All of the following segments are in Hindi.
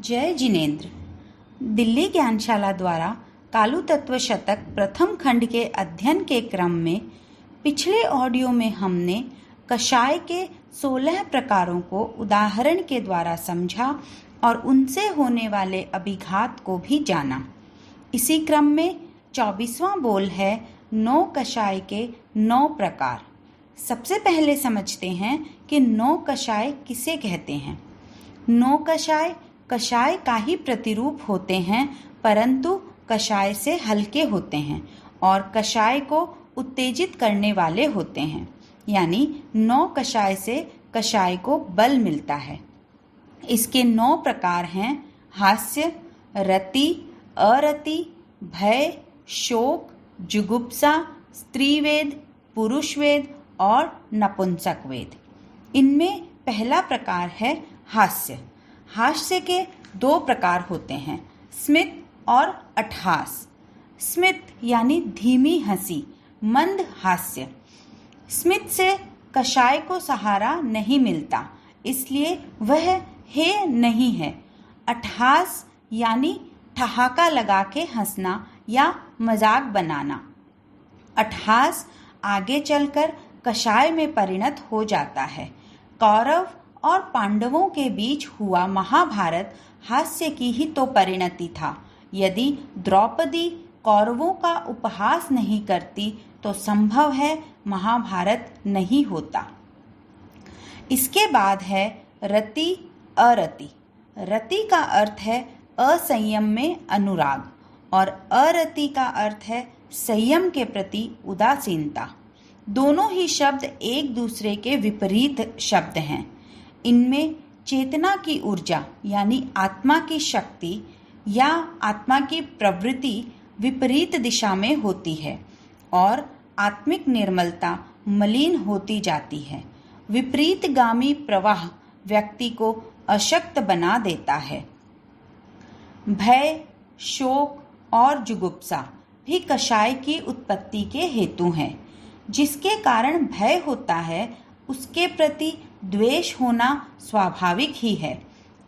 जय जिनेन्द्र। दिल्ली ज्ञानशाला द्वारा कालू तत्व शतक प्रथम खंड के अध्ययन के क्रम में पिछले ऑडियो में हमने कषाय के 16 प्रकारों को उदाहरण के द्वारा समझा और उनसे होने वाले अभिघात को भी जाना। इसी क्रम में 24वां बोल है 9 कषाय के 9 प्रकार। सबसे पहले समझते हैं कि 9 कषाय किसे कहते हैं। 9 कषाय कषाय का ही प्रतिरूप होते हैं, परंतु कषाय से हल्के होते हैं और कषाय को उत्तेजित करने वाले होते हैं। यानी 9 कषाय से कषाय को बल मिलता है। इसके 9 प्रकार हैं हास्य, रति, अरति, भय, शोक, जुगुप्सा, स्त्रीवेद, पुरुषवेद और नपुंसक वेद। इनमें पहला प्रकार है हास्य। हास्य के 2 प्रकार होते हैं, स्मित और अट्टहास। स्मित यानी धीमी हंसी, मंद हास्य। स्मित से कषाय को सहारा नहीं मिलता, इसलिए वह हेय नहीं है। अट्टहास यानी ठहाका लगा के हंसना या मजाक बनाना। अट्टहास आगे चलकर कषाय में परिणत हो जाता है। कौरव और पांडवों के बीच हुआ महाभारत हास्य की ही तो परिणति था। यदि द्रौपदी कौरवों का उपहास नहीं करती तो संभव है महाभारत नहीं होता। इसके बाद है रति, अरति। रति का अर्थ है असंयम में अनुराग और अरति का अर्थ है संयम के प्रति उदासीनता। दोनों ही शब्द एक दूसरे के विपरीत शब्द हैं। इनमें चेतना की ऊर्जा यानी आत्मा की शक्ति या आत्मा की प्रवृत्ति विपरीत दिशा में होती है और आत्मिक निर्मलता मलिन होती जाती है। विपरीतगामी प्रवाह व्यक्ति को अशक्त बना देता है। भय, शोक और जुगुप्सा भी कषाय की उत्पत्ति के हेतु हैं। जिसके कारण भय होता है उसके प्रति द्वेष होना स्वाभाविक ही है।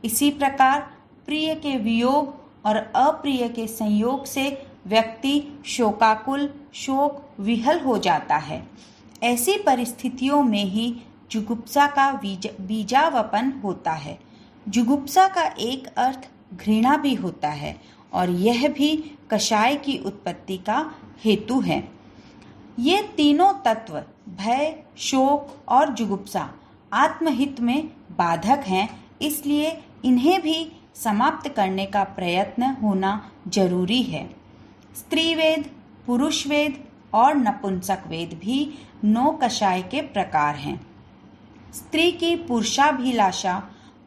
इसी प्रकार प्रिय के वियोग और अप्रिय के संयोग से व्यक्ति शोकाकुल, शोक विहल हो जाता है। ऐसी परिस्थितियों में ही जुगुप्सा का बीजावापन होता है। जुगुप्सा का एक अर्थ घृणा भी होता है और यह भी कषाय की उत्पत्ति का हेतु है। ये तीनों तत्व भय, शोक और जुगुप्सा आत्महित में बाधक हैं, इसलिए इन्हें भी समाप्त करने का प्रयत्न होना जरूरी है। स्त्रीवेद, पुरुषवेद और नपुंसक वेद भी 9 कषाय के प्रकार हैं। स्त्री की पुरुषाभिलाषा,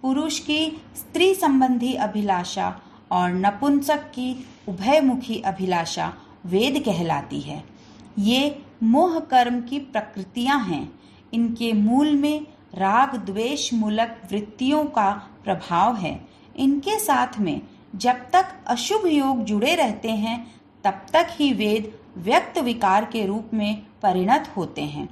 पुरुष की स्त्री संबंधी अभिलाषा और नपुंसक की उभयमुखी अभिलाषा वेद कहलाती है। ये मोह कर्म की प्रकृतियां हैं। इनके मूल में राग द्वेष मूलक वृत्तियों का प्रभाव है। इनके साथ में जब तक अशुभ योग जुड़े रहते हैं तब तक ही वेद व्यक्त विकार के रूप में परिणत होते हैं।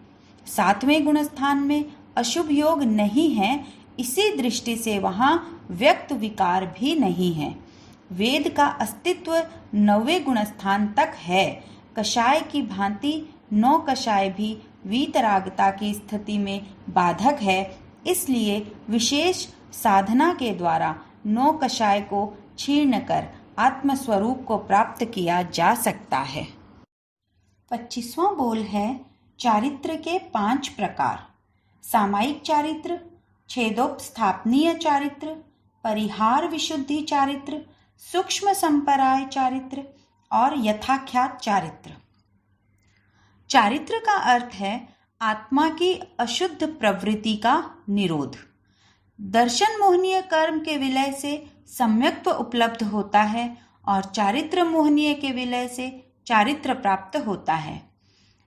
7वें गुणस्थान में अशुभ योग नहीं है, इसी दृष्टि से वहाँ व्यक्त विकार भी नहीं है। वेद का अस्तित्व 9वें गुणस्थान तक है। कषाय की भांति 9 कषाय भी वीतरागता की स्थिति में बाधक है, इसलिए विशेष साधना के द्वारा 9 कषाय को छीर्ण कर आत्मस्वरूप को प्राप्त किया जा सकता है। 25वां बोल है चारित्र के 5 प्रकार। सामायिक चारित्र, छेदोपस्थापनीय चारित्र, परिहार विशुद्धि चारित्र, सूक्ष्म संपराय चारित्र और यथाख्यात चारित्र। चारित्र का अर्थ है आत्मा की अशुद्ध प्रवृत्ति का निरोध। दर्शन मोहनीय कर्म के विलय से सम्यक्त्व उपलब्ध होता है और चारित्र मोहनीय के विलय से चारित्र प्राप्त होता है।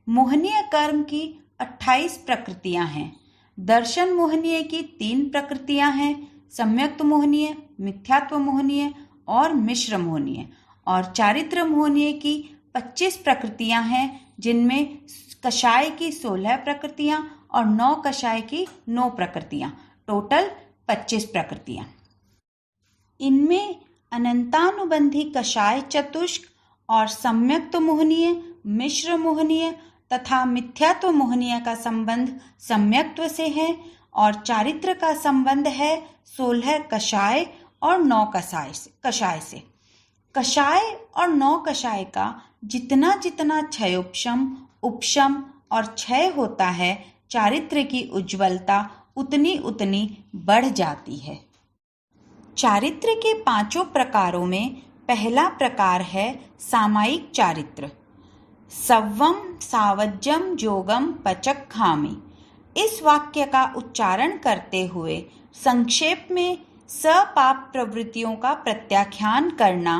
मोहनीय कर्म की 28 प्रकृतियां हैं। दर्शन मोहनीय की 3 प्रकृतियां हैं, सम्यक्त्व मोहनीय, मिथ्यात्व मोहनीय और मिश्र मोहनीय। और चारित्र मोहनीय की 25 प्रकृतियां हैं, जिनमें कषाय की 16 प्रकृतियां और 9 कषाय की 9 प्रकृतियां, टोटल 25 प्रकृतियां। इनमें अनंतानुबंधी कषाय चतुष्क और सम्यक्त्व मोहनीय, मिश्र मोहनीय तथा मिथ्यात्व मोहनीय का संबंध सम्यक्त्व से है और चारित्र का संबंध है 16 कषाय और 9 कषाय से। कषाय और 9 कषाय का जितना जितना क्षयोपशम, उपशम और क्षय होता है, चारित्र की उज्ज्वलता उतनी उतनी बढ़ जाती है। चारित्र के 5 प्रकारों में पहला प्रकार है सामायिक चारित्र। सव्वम सावज्जम जोगम पचक्खामि। इस वाक्य का उच्चारण करते हुए संक्षेप में सपाप प्रवृत्तियों का प्रत्याख्यान करना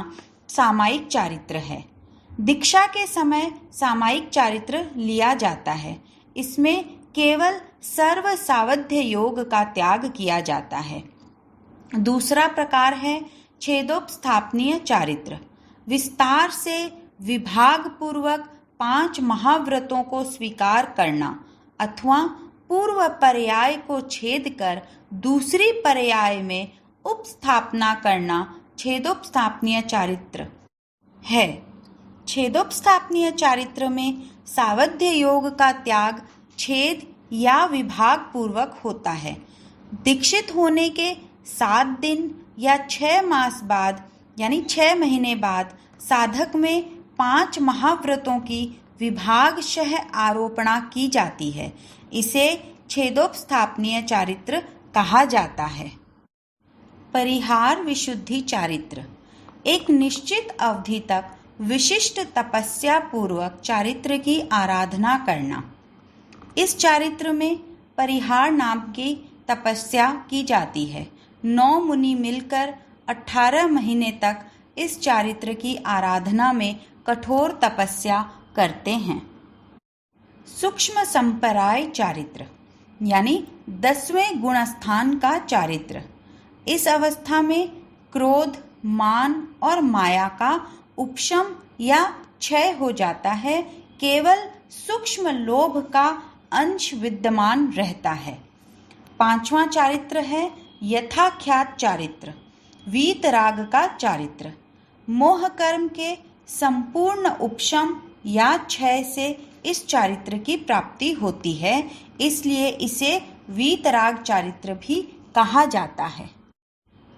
सामायिक चारित्र है। दीक्षा के समय सामायिक चारित्र लिया जाता है। इसमें केवल सर्व सावध्य योग का त्याग किया जाता है। दूसरा प्रकार है छेदोपस्थापनीय चारित्र। विस्तार से विभाग पूर्वक 5 महाव्रतों को स्वीकार करना अथवा पूर्व पर्याय को छेद कर दूसरी पर्याय में उपस्थापना करना छेदोपस्थापनीय चारित्र है। छेदोपस्थापनीय चारित्र में सावध्य योग का त्याग छेद या विभाग पूर्वक होता है। दीक्षित होने के 7 दिन या 6 मास बाद यानी 6 महीने बाद साधक में 5 महाव्रतों की विभागशः आरोपणा की जाती है। इसे छेदोपस्थापनीय चारित्र कहा जाता है। परिहार विशुद्धि चारित्र। एक निश्चित अवधि तक विशिष्ट तपस्या पूर्वक चारित्र की आराधना करना। इस चारित्र में परिहार नाम की तपस्या की जाती है। 9 मुनि मिलकर 18 महीने तक इस चारित्र की आराधना में कठोर तपस्या करते हैं। सूक्ष्म संपराय चारित्र यानी 10वें गुणस्थान का चारित्र। इस अवस्था में क्रोध, मान और माया का उपशम या क्षय हो जाता है। केवल सूक्ष्म लोभ का अंश विद्यमान रहता है। 5वां चारित्र है यथाख्यात चारित्र, वीतराग का चारित्र। मोह कर्म के संपूर्ण उपशम या क्षय से इस चारित्र की प्राप्ति होती है, इसलिए इसे वीतराग चारित्र भी कहा जाता है।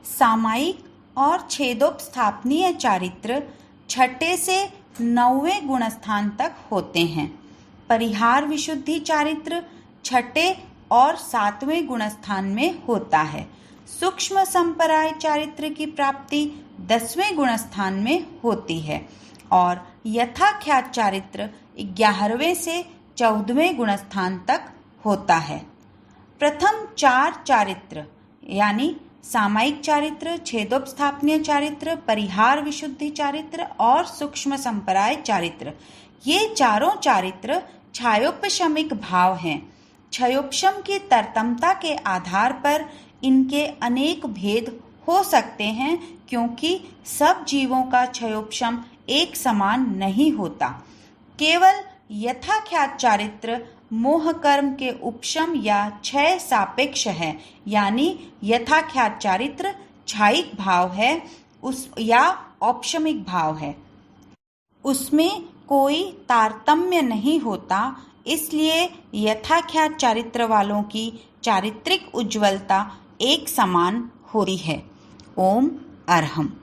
सामायिक और छेदोपस्थापनीय चारित्र 6 से 9वें गुणस्थान तक होते हैं। परिहार विशुद्धि चारित्र 6 और 7वें गुणस्थान में होता है। सूक्ष्म संपराय चारित्र की प्राप्ति 10वें गुणस्थान में होती है और यथाख्यात चारित्र 11वें से 14वें गुणस्थान तक होता है। प्रथम 4 चारित्र यानी सामायिक चारित्र, छेदोपस्थापनीय चारित्र, परिहार विशुद्धि चारित्र और सूक्ष्म संपराय चारित्र, ये चारों चारित्र क्षयोपशमिक भाव हैं। क्षयोपशम की तरतमता के आधार पर इनके अनेक भेद हो सकते हैं, क्योंकि सब जीवों का क्षयोपशम एक समान नहीं होता। केवल यथाख्यात चारित्र मोह कर्म के उपशम या क्षय सापेक्ष है, यानी यथाख्यात चारित्र क्षयिक भाव है या औपशमिक भाव है, उसमें कोई तारतम्य नहीं होता। इसलिए यथाख्यात चारित्र वालों की चारित्रिक उज्ज्वलता एक समान होती है। ओम अरहम।